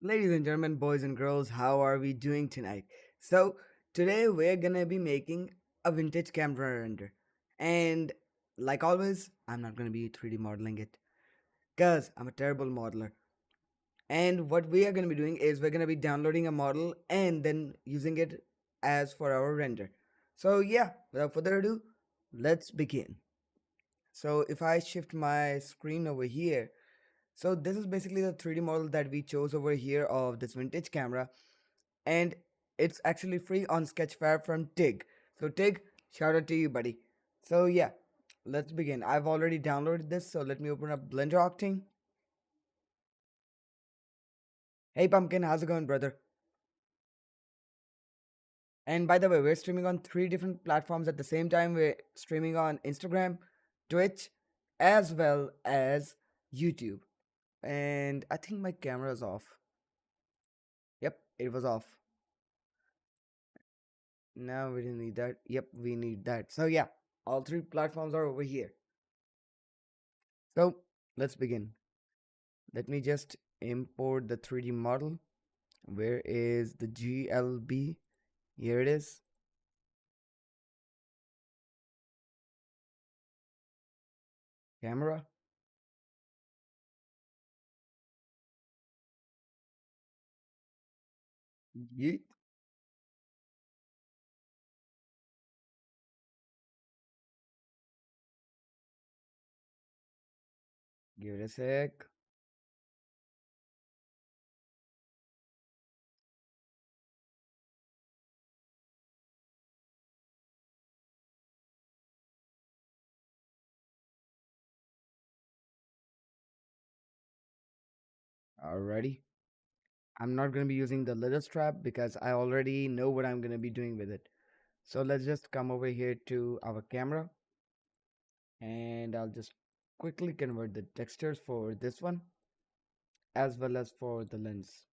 Ladies and gentlemen, boys and girls, how are we doing tonight? So, today we're gonna be making a vintage camera render. And like always, I'm not gonna be 3D modeling it because I'm a terrible modeler. And what we are gonna be doing is we're gonna be downloading a model and then using it as for our render. So, yeah, without further ado, let's begin. So, if I shift my screen over here, so this is basically the 3D model that we chose over here of this vintage camera, and it's actually free on Sketchfab from Tig. So Tig, shout out to you, buddy. So yeah, let's begin. I've already downloaded this, so let me open up Blender Octane. Hey Pumpkin, how's it going, brother? And by the way, we're streaming on 3 different platforms at the same time. We're streaming on Instagram, Twitch, as well as YouTube. And I think my camera is off. Yep, it was off. No, we didn't need that. Yep, we need that. So yeah, all three platforms are over here. So let's begin. Let me just import the 3D model. Where is the GLB? Here it is. Camera. Yeet. Give it a sec. Alrighty. I'm not going to be using the little strap because I already know what I'm going to be doing with it. So let's just come over here to our camera and I'll just quickly convert the textures for this one as well as for the lens.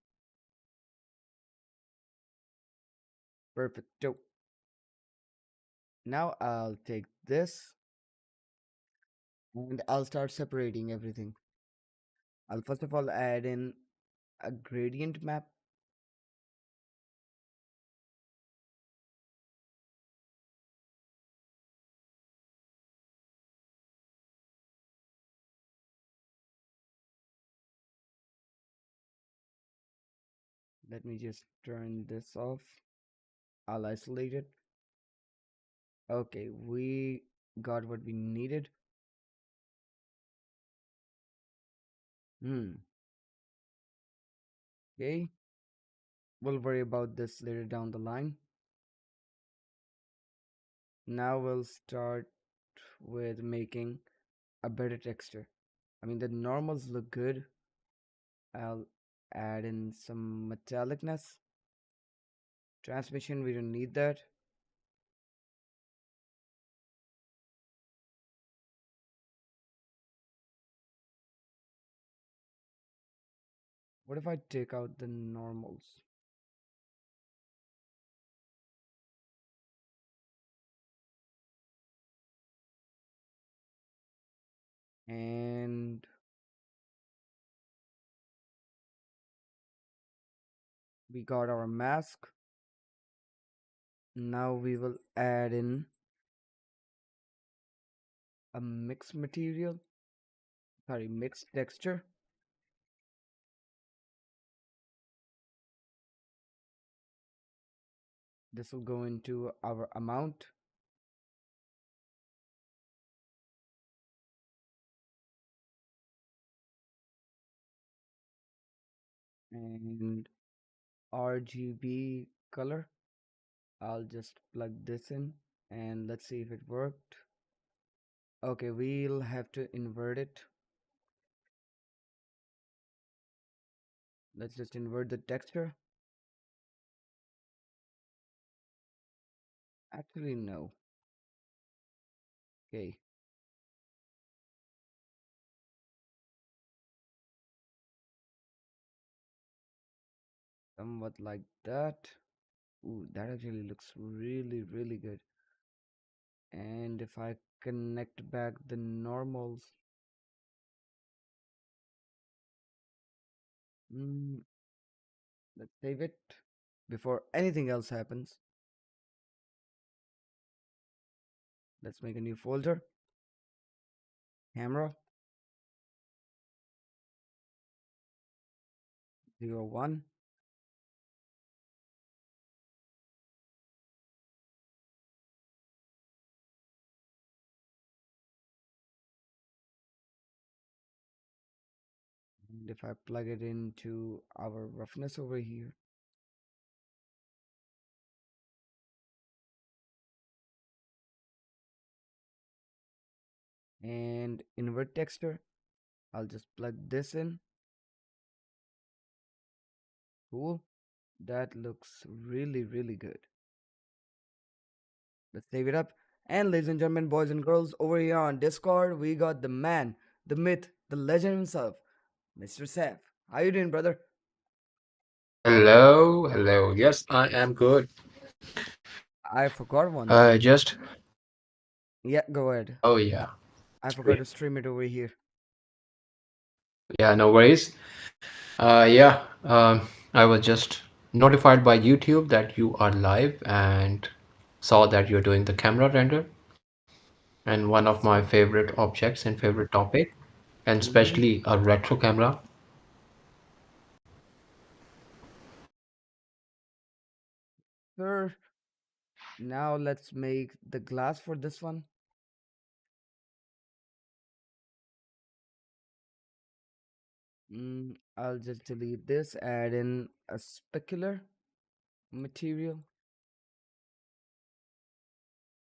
Perfecto. Now I'll take this and I'll start separating everything. I'll first of all add in a gradient map. Let me just turn this off. I'll isolate it. Okay, we got what we needed. Hmm. Okay, we'll worry about this later down the line. Now we'll start with making a better texture. I mean, the normals look good. I'll add in some metallicness. Transmission, we don't need that. What if I take out the normals? And we got our mask. Now we will add in a mixed material. Sorry, mixed texture. This will go into our amount. And RGB color. I'll just plug this in and let's see if it worked. Okay, we'll have to invert it. Let's just invert the texture. Actually, no. Okay. Somewhat like that. Ooh, that actually looks really, really good. And if I connect back the normals, mm, let's save it before anything else happens. Let's make a new folder. Camera 01. And if I plug it into our roughness over here, and invert texture, I'll just plug this in. Cool. That looks really, really good. Let's save it up. And ladies and gentlemen, boys and girls, over here on Discord, we got the man, the myth, the legend himself, Mr. Saf. How you doing, brother? Hello, hello. Yes, I am good. I forgot one thing. Just Yeah, go ahead. oh yeah, I forgot sorry. to stream it over here. Yeah, no worries. Yeah, I was just notified by YouTube that you are live and saw that you're doing the camera render and one of my favorite objects and favorite topic, and Mm-hmm. especially a retro camera. Sure. Now let's make the glass for this one. I'll just delete this, add in a specular material.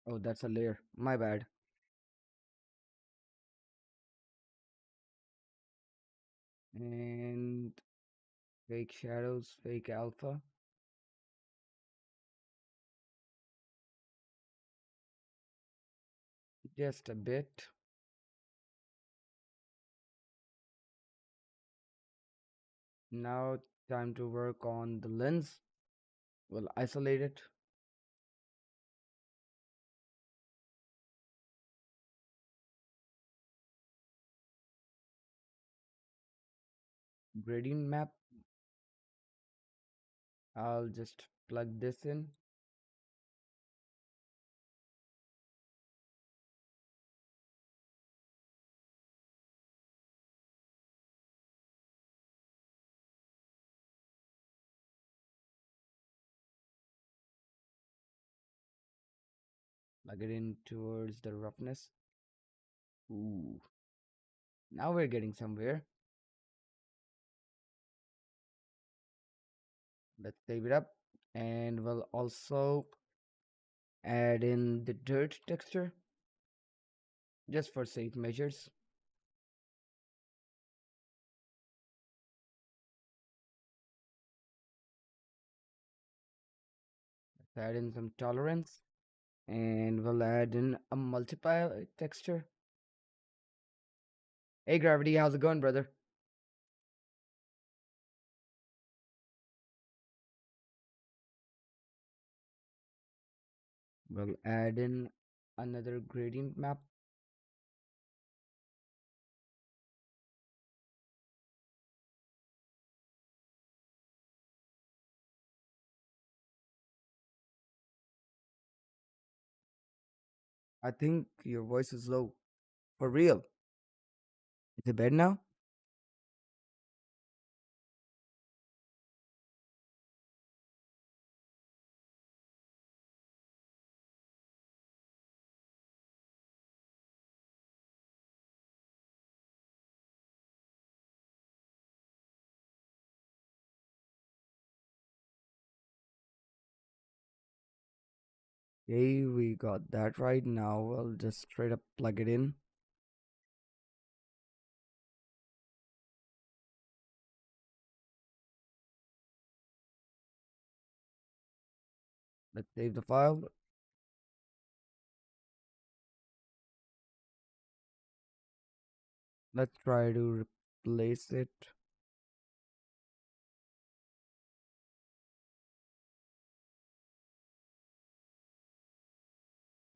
Oh, that's a layer. My bad. And fake shadows, fake alpha. Just a bit. Now time to work on the lens. We'll isolate it. Gradient map. I'll just plug this in. Plug it in towards the roughness. Ooh. Now we're getting somewhere. Let's save it up. And we'll also add in the dirt texture just for safe measures. Let's add in some tolerance. And we'll add in a multiply texture. Hey Gravity, how's it going, brother? We'll add in another gradient map. I think your voice is low. For real. Is it better now? Okay, we got that right. Now we'll just straight up plug it in. Let's save the file. Let's try to replace it.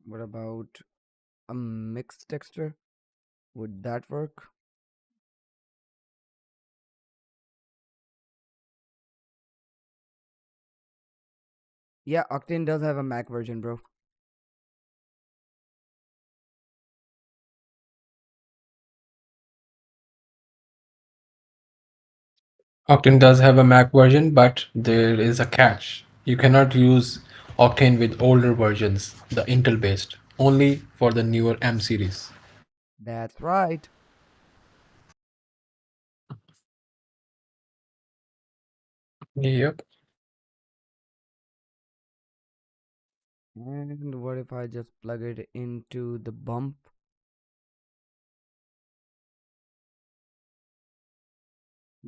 What about a mixed texture? Would that work? Yeah, Octane does have a Mac version, bro. Octane does have a Mac version, but there is a catch. You cannot use Octane with older versions, the Intel based, only for the newer M series. That's right. Yep. And what if I just plug it into the bump?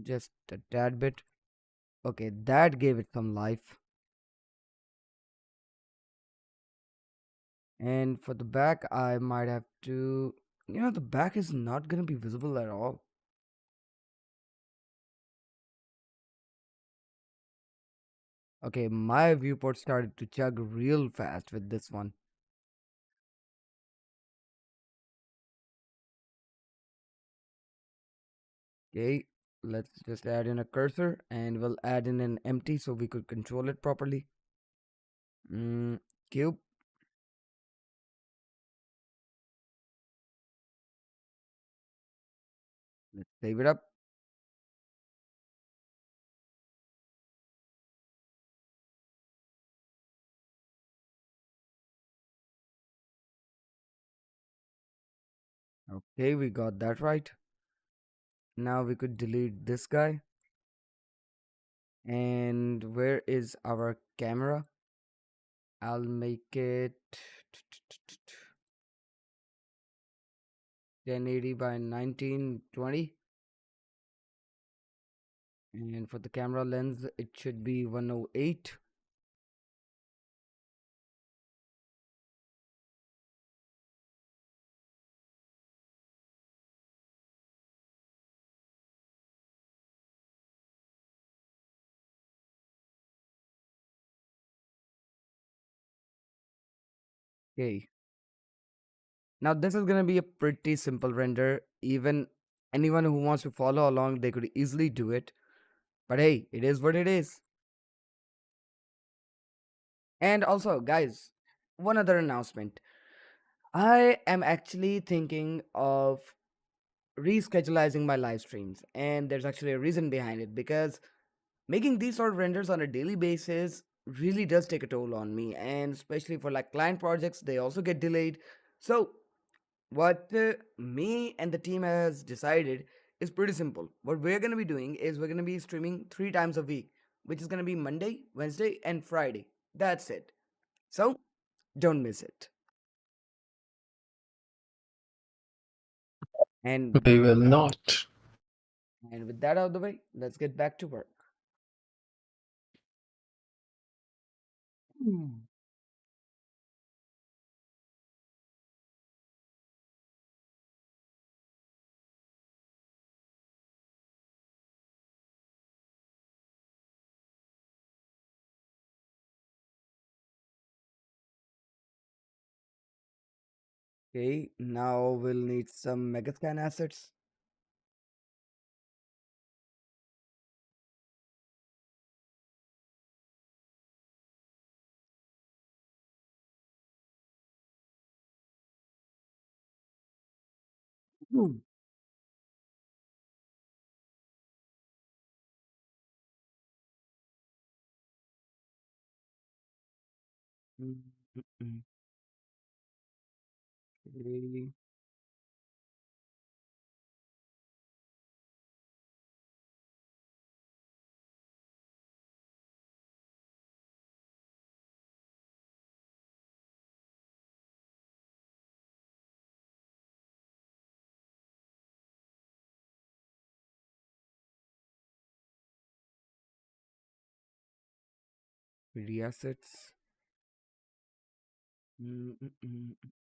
Just a tad bit. Okay, that gave it some life. And for the back, I might have to. The back is not gonna be visible at all. Okay, my viewport started to chug real fast with this one. Okay, let's just add in a cursor and we'll add in an empty so we could control it properly. Mm, cube. Let's save it up. Okay, we got that right. Now we could delete this guy. And where is our camera? I'll make it 1080 by 1920. And for the camera lens, it should be 108. Okay. Now this is gonna be a pretty simple render. Even anyone who wants to follow along, they could easily do it. But hey, it is what it is. And also, guys, one other announcement. I am actually thinking of reschedulizing my live streams, and there's actually a reason behind it because making these sort of renders on a daily basis really does take a toll on me, and especially for like client projects, they also get delayed. So what me and the team has decided is pretty simple. What we're going to be doing is we're going to be streaming 3 times a week, which is going to be Monday, Wednesday, and Friday. That's it. So don't miss it. And We will not. with that out of the way, let's get back to work. Hmm. Okay, now we'll need some Megascan assets. Hmm. Mm, mm, mm. Okay. Assets. Mm, mm, mm.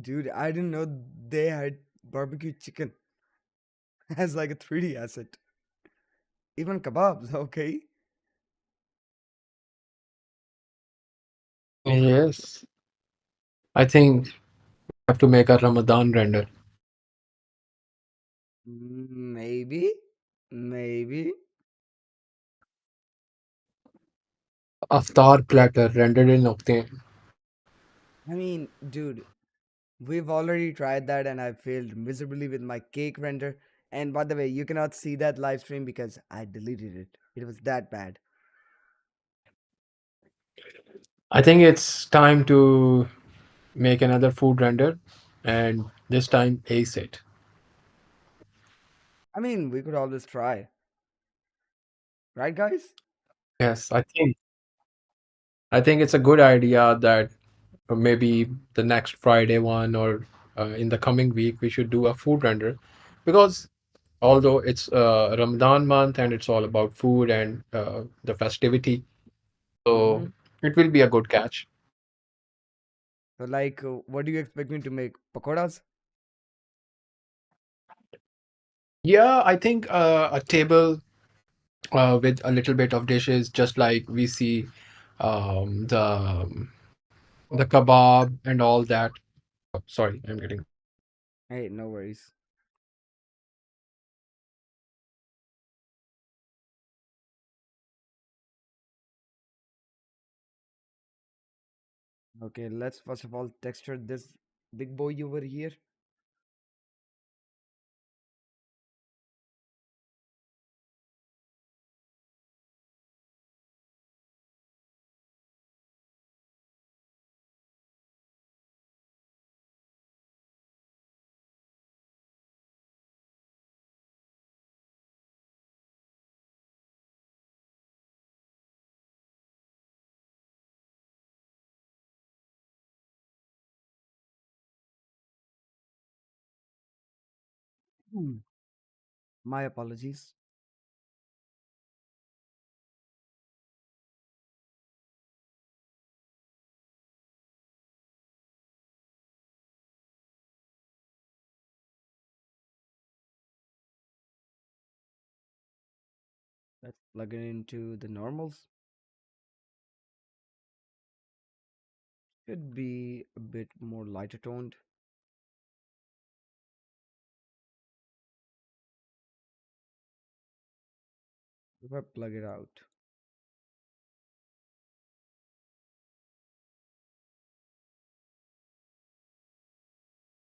Dude, I didn't know they had barbecue chicken as like a 3D asset. Even kebabs, okay? Yes. I think we have to make a Ramadan render. Maybe. Maybe. Aftar platter rendered in Octane. I mean, dude, we've already tried that and I failed miserably with my cake render. And by the way, you cannot see that live stream because I deleted it. It was that bad. I think it's time to make another food render and this time ace it. I mean, we could always try, right, guys? Yes, I think it's a good idea that maybe the next Friday one or in the coming week we should do a food render because although it's Ramadan month and it's all about food and the festivity, Mm-hmm. so it will be a good catch. So, like, what do you expect me to make? Pakoras? Yeah, I think a table with a little bit of dishes, just like we see the kebab and all that. Oh, sorry, I'm getting. Hey, no worries. Okay, let's first of all texture this big boy over here. Hmm. My apologies. Let's plug it into the normals. Should be a bit more lighter toned if I plug it out.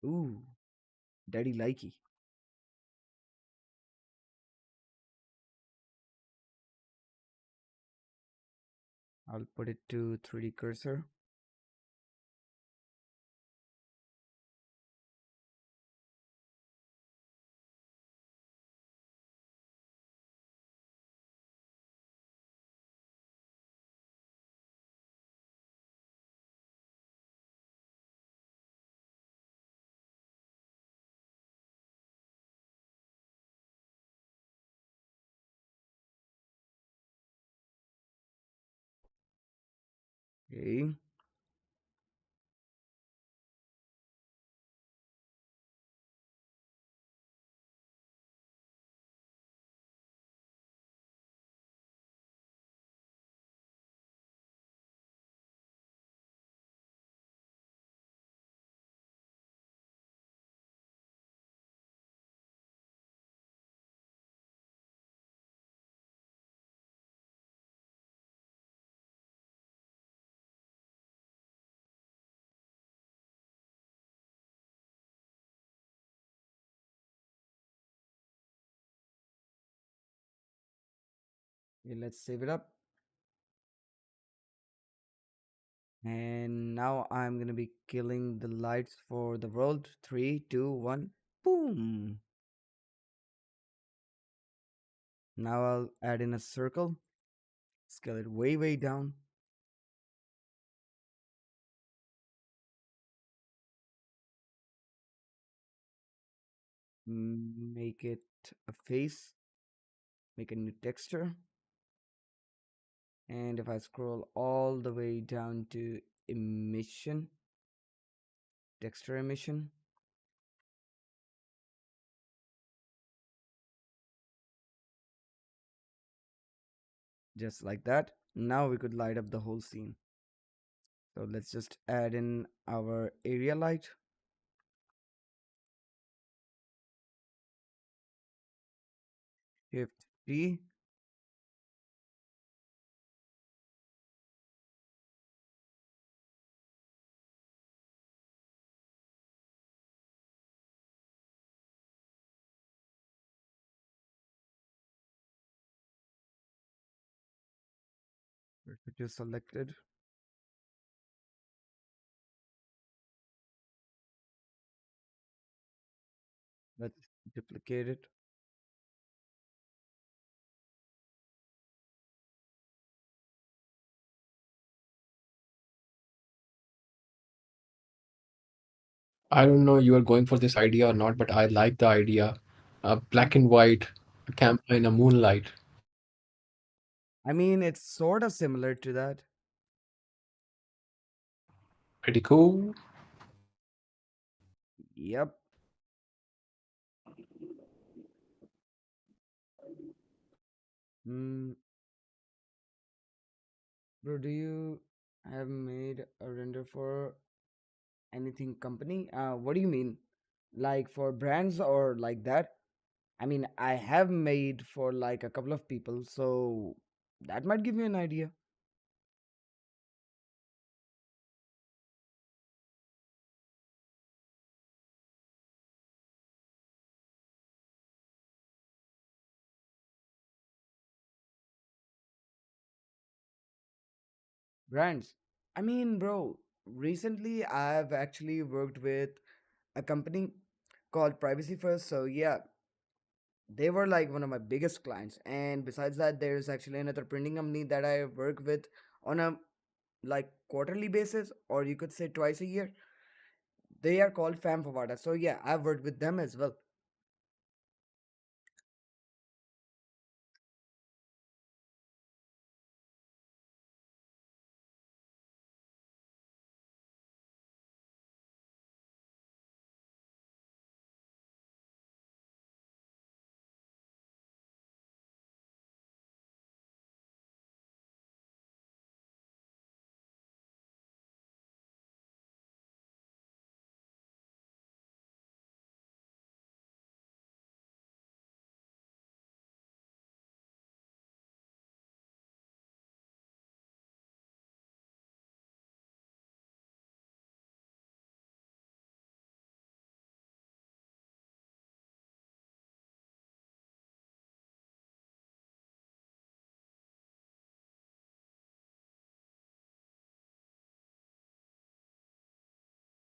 Ooh, daddy likey. I'll put it to 3D cursor. Okay. Okay, let's save it up. And now I'm gonna be killing the lights for the world. Three, two, one. Boom. Now I'll add in a circle. Scale it way, way down. Make it a face. Make a new texture. And if I scroll all the way down to emission, texture emission, just like that. Now we could light up the whole scene. So let's just add in our area light. Shift T. Perfect is selected. Let's duplicate it. I don't know you are going for this idea or not, but I like the idea. A black and white camera in a moonlight. I mean, it's sort of similar to that. Pretty cool. Yep. Mm, bro, do you have made a render for anything company? What do you mean? Like for brands or like that? I mean, I have made for like a couple of people, so that might give you an idea. Brands. I mean, bro, recently I've actually worked with a company called Privacy First. So yeah, they were like one of my biggest clients. And besides that, there's actually another printing company that I work with on a like quarterly basis, or you could say twice a year. They are called Fam Favada. So yeah, I've worked with them as well.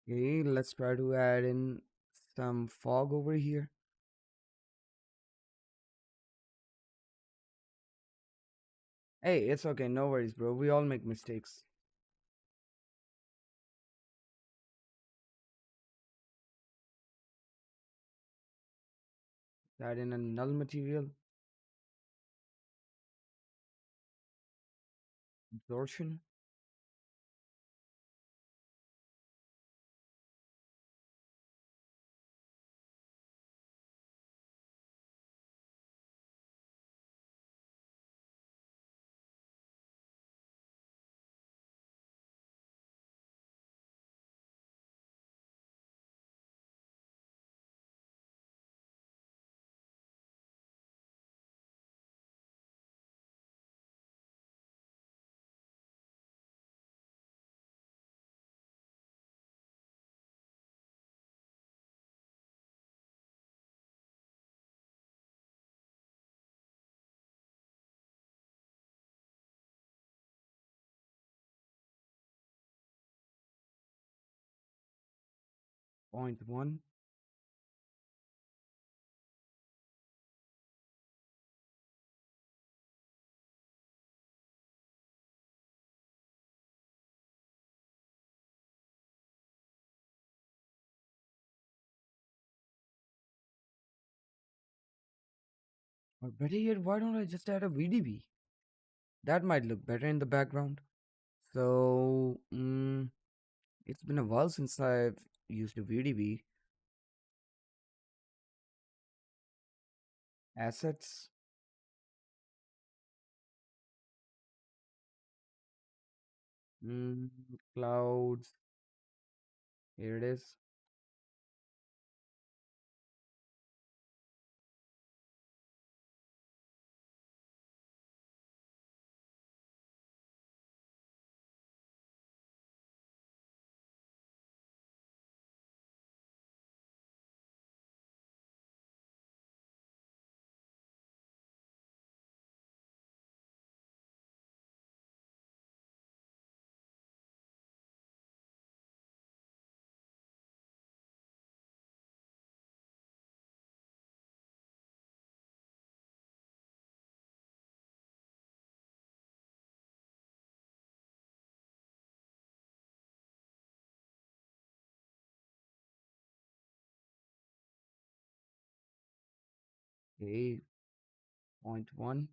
Okay, let's try to add in some fog over here. Hey, it's okay, no worries, bro. We all make mistakes. Add in a null material, absorption. Point one. Or better yet, why don't I just add a VDB? That might look better in the background. So, it's been a while since I've used a VDB. Assets, mm, clouds. Here it is. Okay, point one.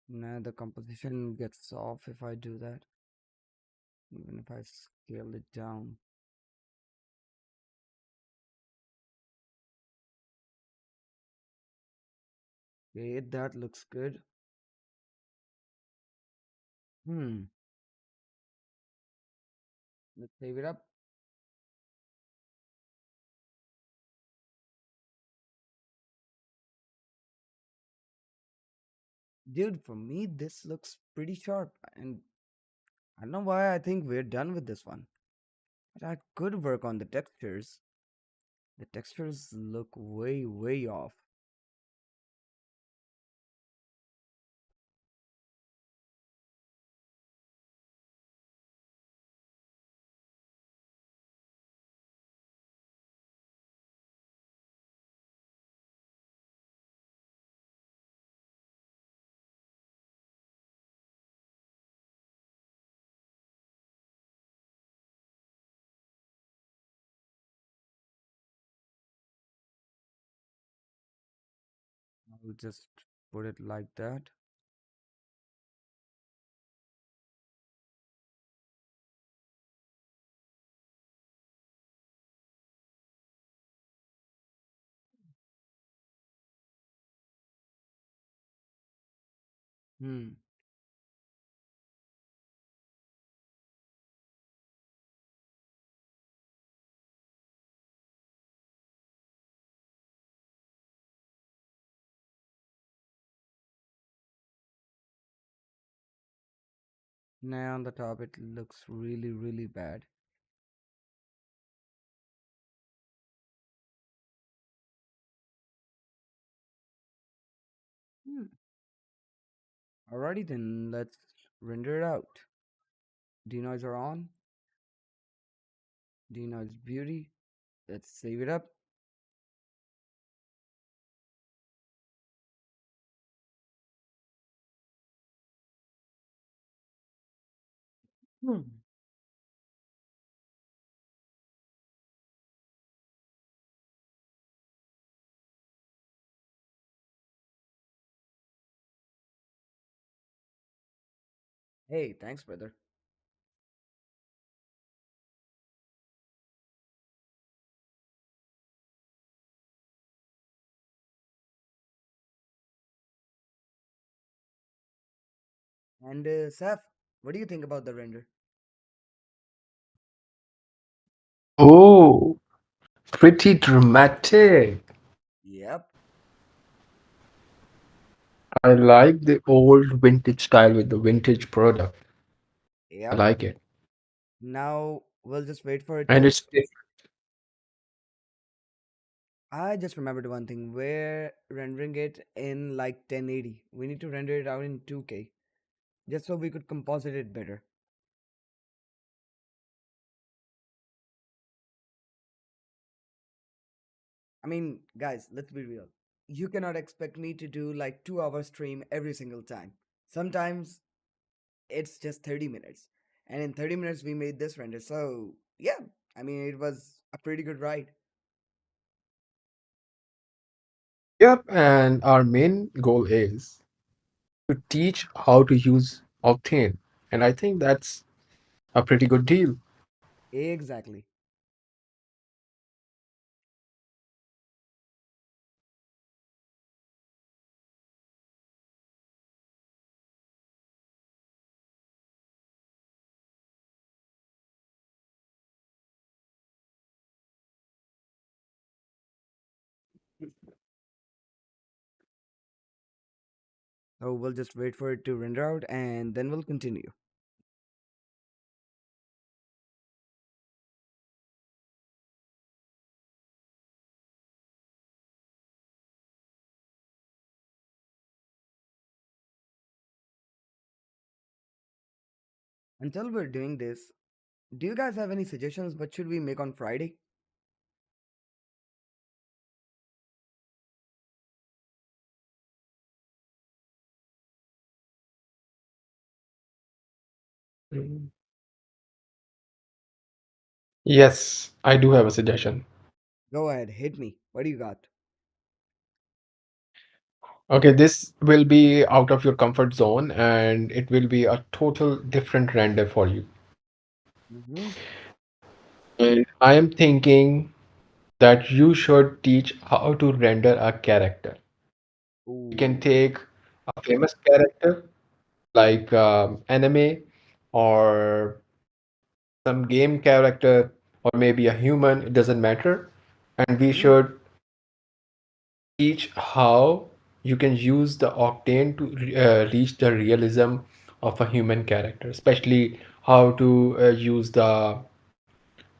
Now the composition gets off if I do that, even if I scale it down. Okay, that looks good. Hmm, let's save it up. Dude, for me, this looks pretty sharp, and I don't know why I think we're done with this one. But I could work on the textures. The textures look way, way off. I'll just put it like that. Hmm. Now on the top, it looks really, really bad. Hmm. Alrighty then, let's render it out. Denoise are on. Denoise beauty. Let's save it up. Hmm. Hey, thanks, brother. And Saf, what do you think about the render? Oh, pretty dramatic. Yep. I like the old vintage style with the vintage product. I Yep. like it. Now we'll just wait for it And to. it's I just remembered one thing. We're rendering it in like 1080. We need to render it out in 2K just so we could composite it better. I mean, guys, let's be real. You cannot expect me to do like 2 hour stream every single time. Sometimes it's just 30 minutes. And in 30 minutes, we made this render. So, yeah, I mean, it was a pretty good ride. yep, and our main goal is to teach how to use Octane. And I think that's a pretty good deal. Exactly. So, we'll just wait for it to render out and then we'll continue. Until we're doing this, Do you guys have any suggestions? What should we make on Friday? Mm. Yes, I do have a suggestion. Go ahead, hit me. What do you got? Okay, this will be out of your comfort zone and it will be a total different render for you. Mm-hmm. And I am thinking that you should teach how to render a character. You can Ooh. take a famous character like anime or some game character or maybe a human, it doesn't matter. And we Mm-hmm. should teach how you can use the Octane to reach the realism of a human character, especially how to use the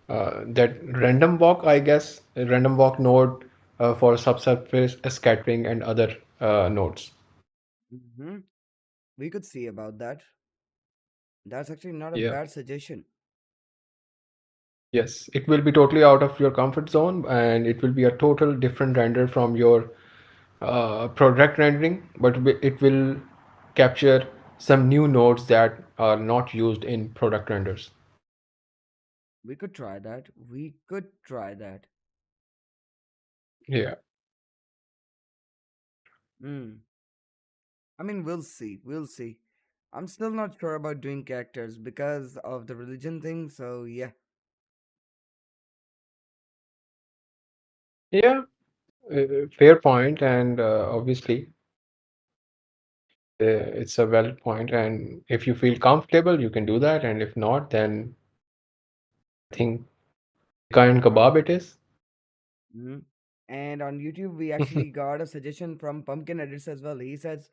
that random walk, I guess, a random walk node for subsurface scattering and other nodes. Mm-hmm. We could see about that. That's actually not a Yeah. bad suggestion. Yes, it will be totally out of your comfort zone and it will be a total different render from your product rendering, but it will capture some new nodes that are not used in product renders. We could try that. We could try that. Yeah. Hmm. I mean, we'll see. We'll see. I'm still not sure about doing characters because of the religion thing, so yeah. Yeah, fair point, and obviously it's a valid point. And if you feel comfortable, you can do that, and if not, then I think kind kebab it is. Hmm. And on YouTube, we actually got a suggestion from Pumpkin Edits as well. He says,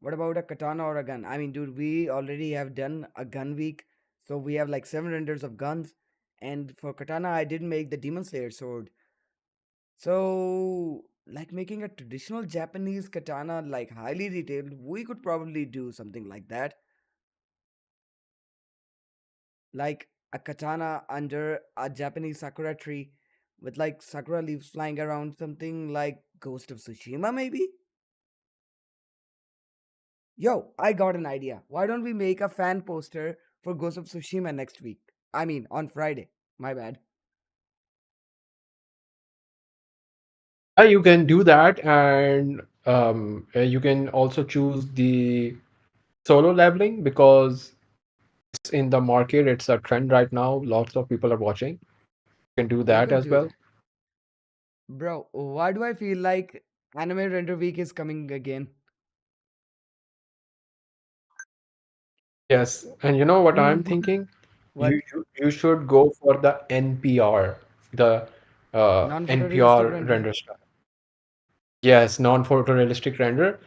what about a katana or a gun? I mean, dude, we already have done a gun week, so we have like 7 renders of guns. And for katana, I did make the Demon Slayer sword. So, like making a traditional Japanese katana, like highly detailed, we could probably do something like that. Like a katana under a Japanese sakura tree with like sakura leaves flying around, something like Ghost of Tsushima, maybe? Yo, I got an idea. Why don't we make a fan poster for Ghost of Tsushima next week? I mean, on Friday. My bad. Yeah, you can do that, and you can also choose the solo leveling because it's in the market. It's a trend right now. Lots of people are watching. You can do We that could as do well. that. Bro, why do I feel like Anime Render Week is coming again? Yes, and you know what I'm Mhm. thinking? What? You should go for the NPR, the Non photorealistic NPR rendering? render style. Yes, non-photorealistic render,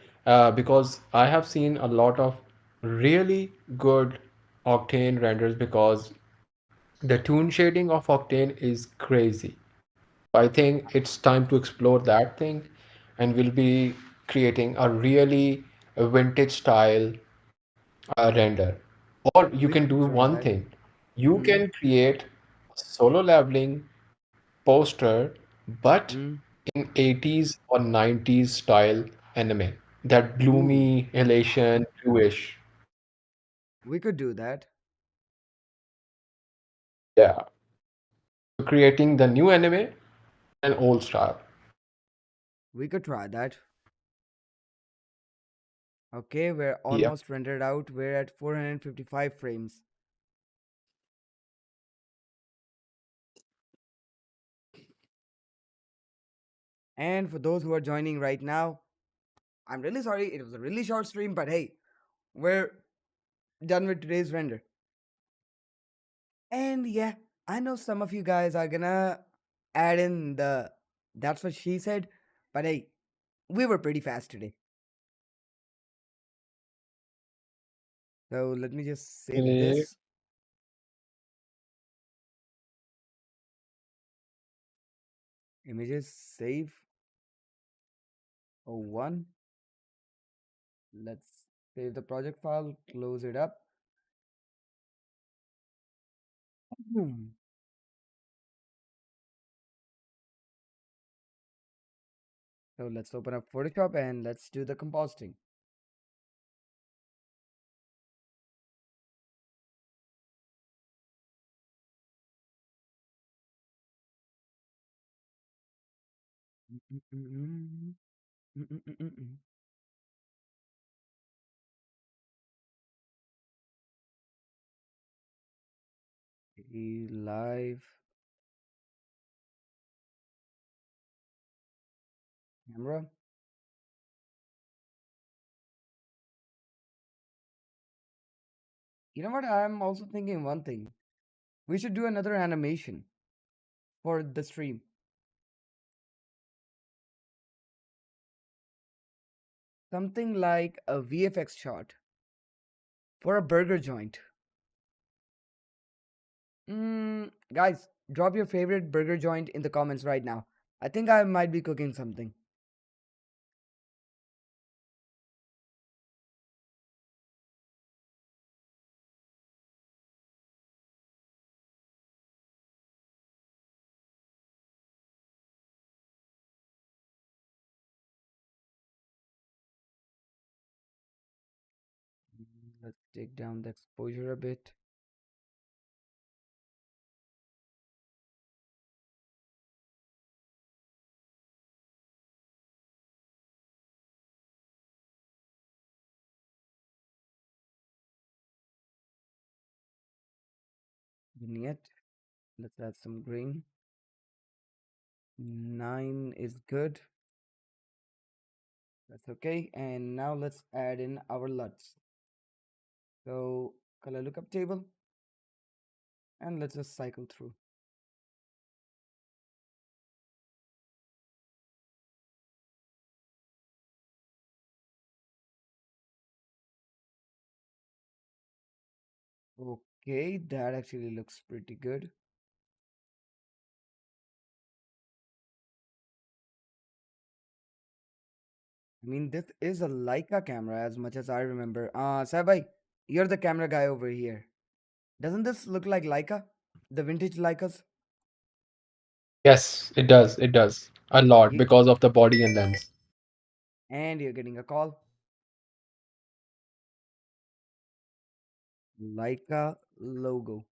because I have seen a lot of really good Octane renders because the toon shading of Octane is crazy. I think it's time to explore that thing, and we'll be creating a really vintage style render. Or you We can do could try one that. thing. You Mm, can create a solo leveling poster, but mm. in 80s or 90s style anime. That Ooh, gloomy, elation, bluish. we could do that. Yeah. So creating the new anime and old style. We could try that. Okay, we're Yep. almost rendered out. We're at 455 frames. And for those who are joining right now, I'm really sorry. It was a really short stream, but hey, we're done with today's render. And yeah, I know some of you guys are gonna add in the that's what she said, but hey, we were pretty fast today. So let me just save Eh, this. Images save. Oh, one. Let's save the project file, close it up. Hmm. So let's open up Photoshop and let's do the compositing. Mm, mm, mm, mm. Mm, mm, mm, mm, mm. Live camera. You know what? I'm also thinking one thing. We should do another animation for the stream. Something like a VFX shot for a burger joint. Guys, drop your favorite burger joint in the comments right now. I think I might be cooking something. Let's take down the exposure a bit. Vignette. Let's add some green. 9 is good. That's okay. And now let's add in our LUTs. So color lookup table, and let's just cycle through. Okay, that actually looks pretty good. I mean, this is a Leica camera as much as I remember. Sabai, you're the camera guy over here. Doesn't this look like Leica? The vintage Leicas? Yes, it does. It does. A lot Ye- because of the body and lens. And you're getting a call. Leica logo.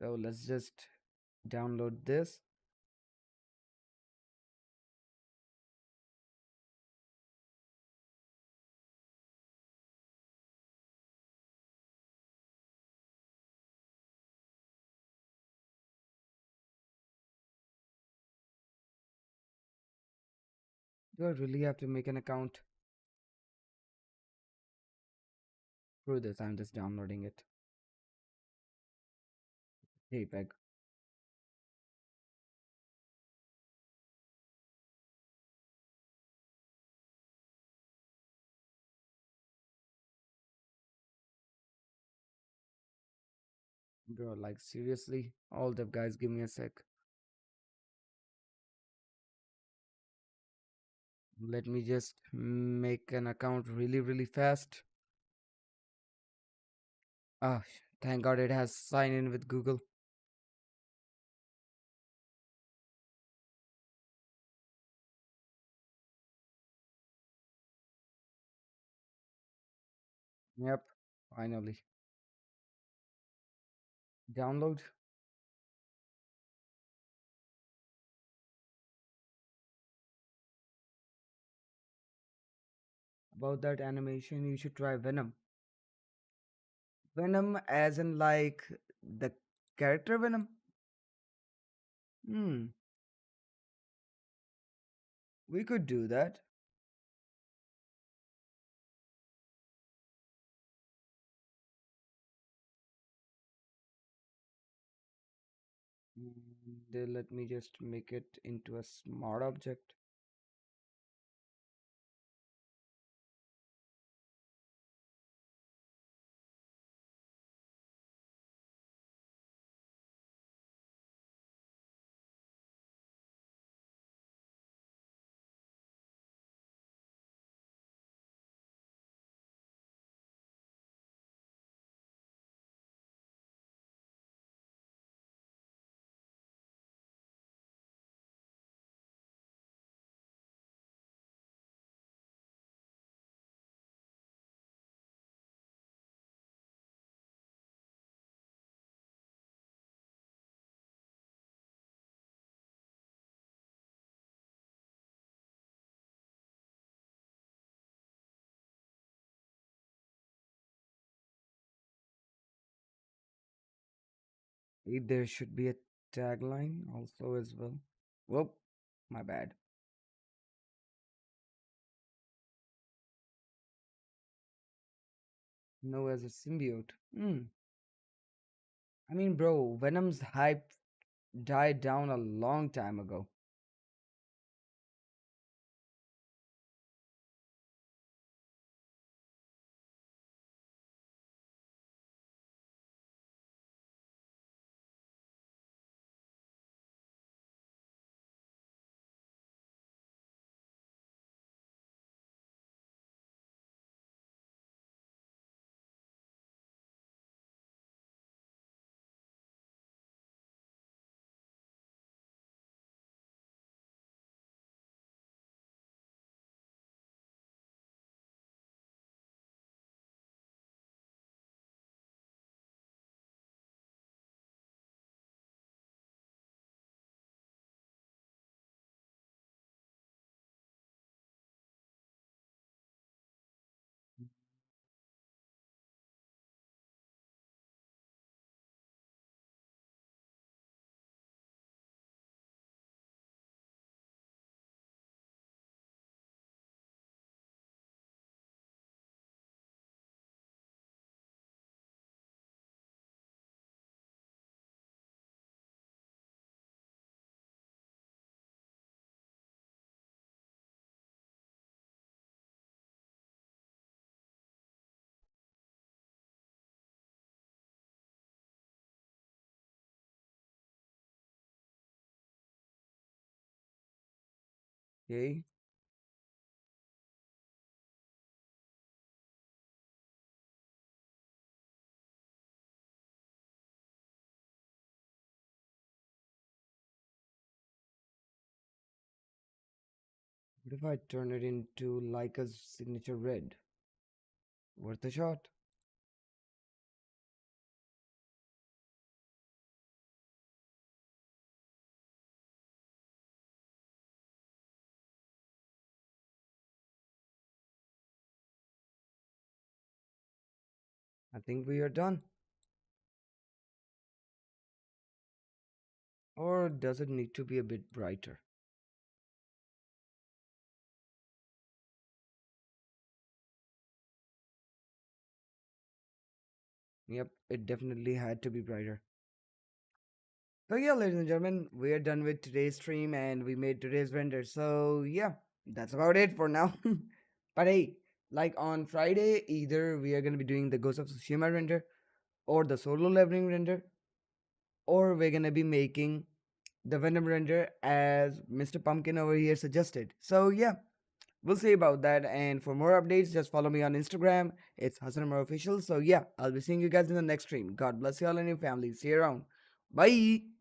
So let's just download this. Do I really have to make an account? Through this, I'm just downloading it. JPEG. Bro, like seriously? All the guys, give me a sec. Let me just make an account really, really fast. Ah, thank God it has sign in with Google. Yep, finally. Download. About that animation, you should try Venom. Venom, as in like the character Venom? Hmm, we could do that. Then let me just make it into a smart object. There should be a tagline also as well. Whoop, my bad. No, as a symbiote. I mean, bro, Venom's hype died down a long time ago. Okay. What if I turn it into Leica's signature red? Worth a shot. I think we are done. Or does it need to be a bit brighter? Yep, it definitely had to be brighter. So yeah, ladies and gentlemen, we are done with today's stream and we made today's render. So yeah, that's about it for now. But hey, like on Friday, either we are gonna be doing the Ghost of Tsushima render or the solo leveling render, or we're gonna be making the Venom render as Mr. Pumpkin over here suggested. So yeah, we'll see about that. And for more updates, just follow me on Instagram. It's Hassan Umar Official. So yeah, I'll be seeing you guys in the next stream. God bless you all and your families. See you around. Bye.